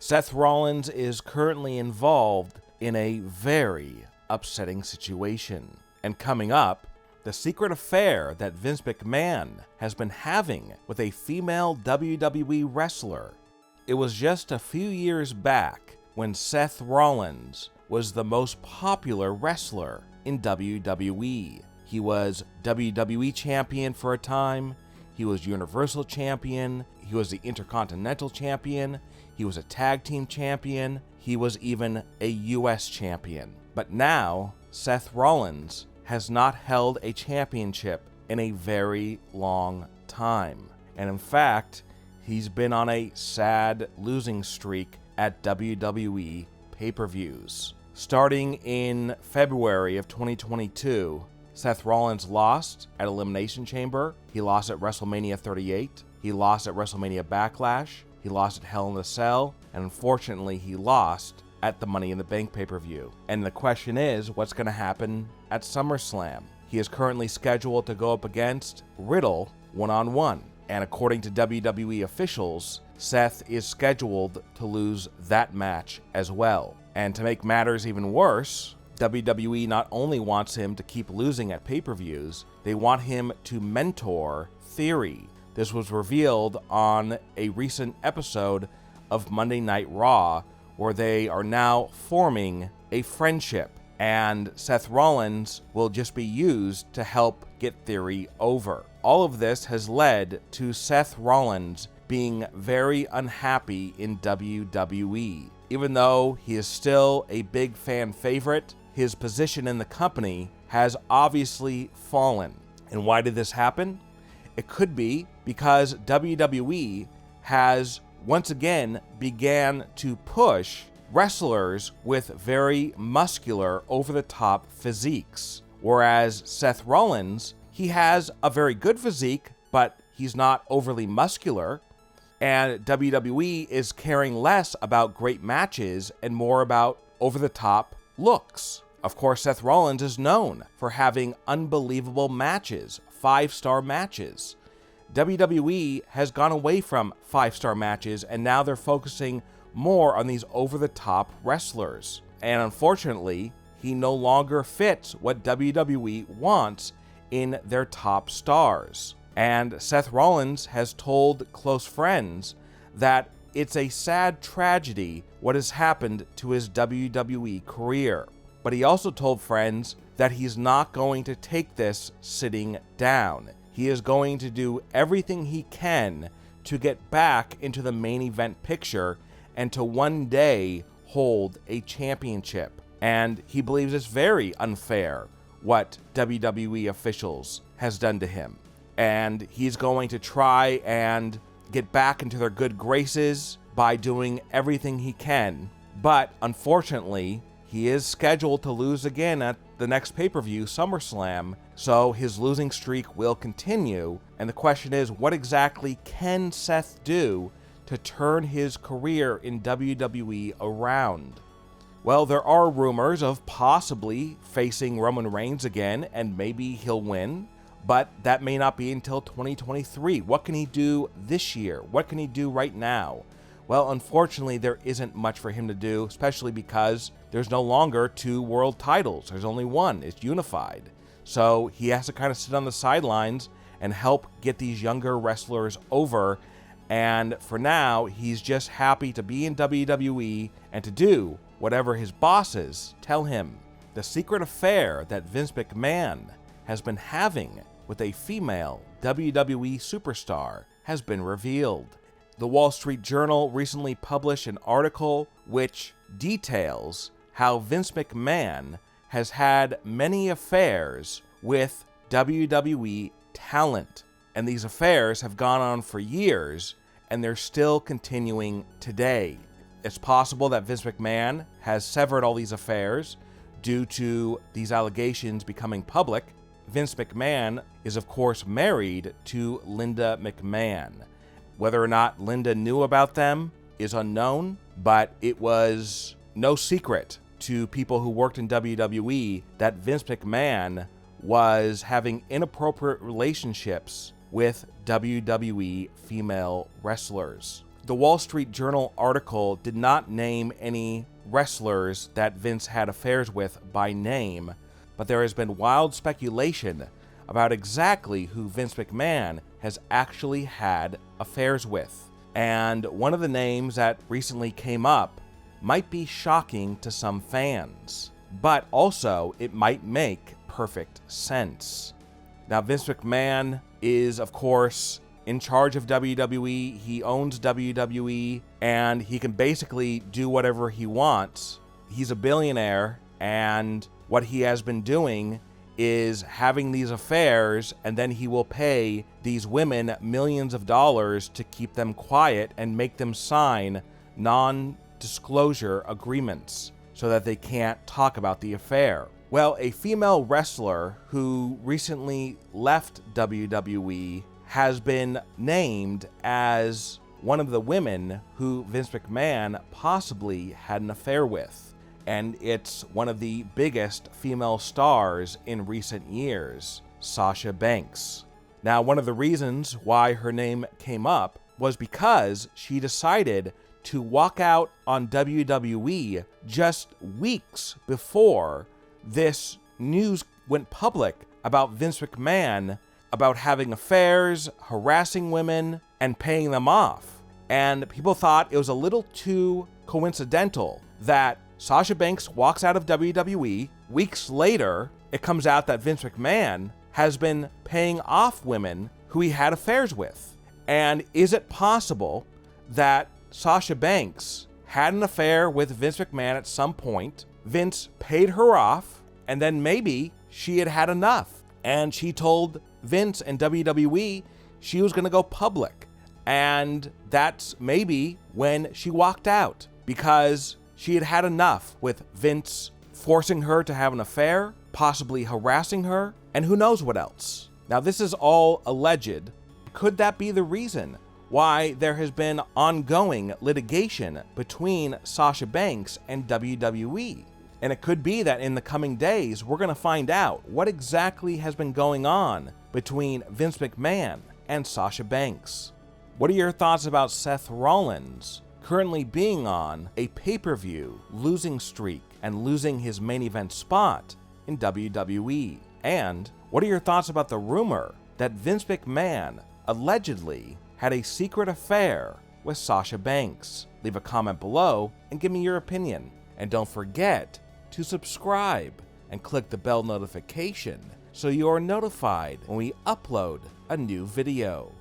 Seth Rollins is currently involved in a very upsetting situation. And coming up, the secret affair that Vince McMahon has been having with a female WWE wrestler. It was just a few years back when Seth Rollins was the most popular wrestler in WWE. He was WWE Champion for a time, he was Universal Champion, he was the Intercontinental Champion, he was a Tag Team Champion, he was even a US Champion. But now, Seth Rollins has not held a championship in a very long time. And in fact, he's been on a sad losing streak at WWE pay-per-views. Starting in February of 2022, Seth Rollins lost at Elimination Chamber, he lost at WrestleMania 38, he lost at WrestleMania Backlash, he lost at Hell in a Cell, and unfortunately he lost at the Money in the Bank pay-per-view. And the question is, what's going to happen at SummerSlam? He is currently scheduled to go up against Riddle one-on-one. And according to WWE officials, Seth is scheduled to lose that match as well. And to make matters even worse, WWE not only wants him to keep losing at pay-per-views, they want him to mentor Theory. This was revealed on a recent episode of Monday Night Raw, where they are now forming a friendship, and Seth Rollins will just be used to help get Theory over. All of this has led to Seth Rollins being very unhappy in WWE. Even though he is still a big fan favorite, his position in the company has obviously fallen. And why did this happen? It could be because WWE has once again began to push wrestlers with very muscular, over-the-top physiques. Whereas Seth Rollins, he has a very good physique, but he's not overly muscular. And WWE is caring less about great matches and more about over-the-top looks. Of course, Seth Rollins is known for having unbelievable matches, 5-star matches. WWE has gone away from 5-star matches, and now they're focusing more on these over-the-top wrestlers. And unfortunately, he no longer fits what WWE wants in their top stars. And Seth Rollins has told close friends that it's a sad tragedy what has happened to his WWE career. But he also told friends that he's not going to take this sitting down. He is going to do everything he can to get back into the main event picture and to one day hold a championship. And he believes it's very unfair what WWE officials has done to him. And he's going to try and get back into their good graces by doing everything he can. But unfortunately, he is scheduled to lose again at the next pay-per-view, SummerSlam, so his losing streak will continue. And the question is, what exactly can Seth do to turn his career in WWE around? Well, there are rumors of possibly facing Roman Reigns again, and maybe he'll win, but that may not be until 2023. What can he do this year? What can he do right now? Well, unfortunately, there isn't much for him to do, especially because there's no longer 2 world titles. There's only one. It's unified. So he has to kind of sit on the sidelines and help get these younger wrestlers over. And for now, he's just happy to be in WWE and to do whatever his bosses tell him. The secret affair that Vince McMahon has been having with a female WWE superstar has been revealed. The Wall Street Journal recently published an article which details how Vince McMahon has had many affairs with WWE talent. And these affairs have gone on for years, and they're still continuing today. It's possible that Vince McMahon has severed all these affairs due to these allegations becoming public. Vince McMahon is, of course, married to Linda McMahon. Whether or not Linda knew about them is unknown, but it was no secret to people who worked in WWE that Vince McMahon was having inappropriate relationships with WWE female wrestlers. the Wall Street Journal article did not name any wrestlers that Vince had affairs with by name, but there has been wild speculation about exactly who Vince McMahon has actually had affairs with. And one of the names that recently came up might be shocking to some fans, but also it might make perfect sense. Now, Vince McMahon is, of course, in charge of WWE. He owns WWE, and he can basically do whatever he wants. He's a billionaire, and what he has been doing is having these affairs, and then he will pay these women millions of dollars to keep them quiet and make them sign non-disclosure agreements so that they can't talk about the affair. Well, a female wrestler who recently left WWE has been named as one of the women who Vince McMahon possibly had an affair with. And it's one of the biggest female stars in recent years, Sasha Banks. Now, one of the reasons why her name came up was because she decided to walk out on WWE just weeks before this news went public about Vince McMahon, about having affairs, harassing women, and paying them off. And people thought it was a little too coincidental that Sasha Banks walks out of WWE. Weeks later, it comes out that Vince McMahon has been paying off women who he had affairs with. And is it possible that Sasha Banks had an affair with Vince McMahon at some point? Vince paid her off, and then maybe she had had enough, and she told Vince and WWE she was going to go public. And that's maybe when she walked out, because she had had enough with Vince forcing her to have an affair, possibly harassing her, and who knows what else. Now, this is all alleged. Could that be the reason why there has been ongoing litigation between Sasha Banks and WWE? And it could be that in the coming days, we're going to find out what exactly has been going on between Vince McMahon and Sasha Banks. What are your thoughts about Seth Rollins currently being on a pay-per-view losing streak and losing his main event spot in WWE? And what are your thoughts about the rumor that Vince McMahon allegedly had a secret affair with Sasha Banks? Leave a comment below and give me your opinion. And don't forget to subscribe and click the bell notification so you are notified when we upload a new video.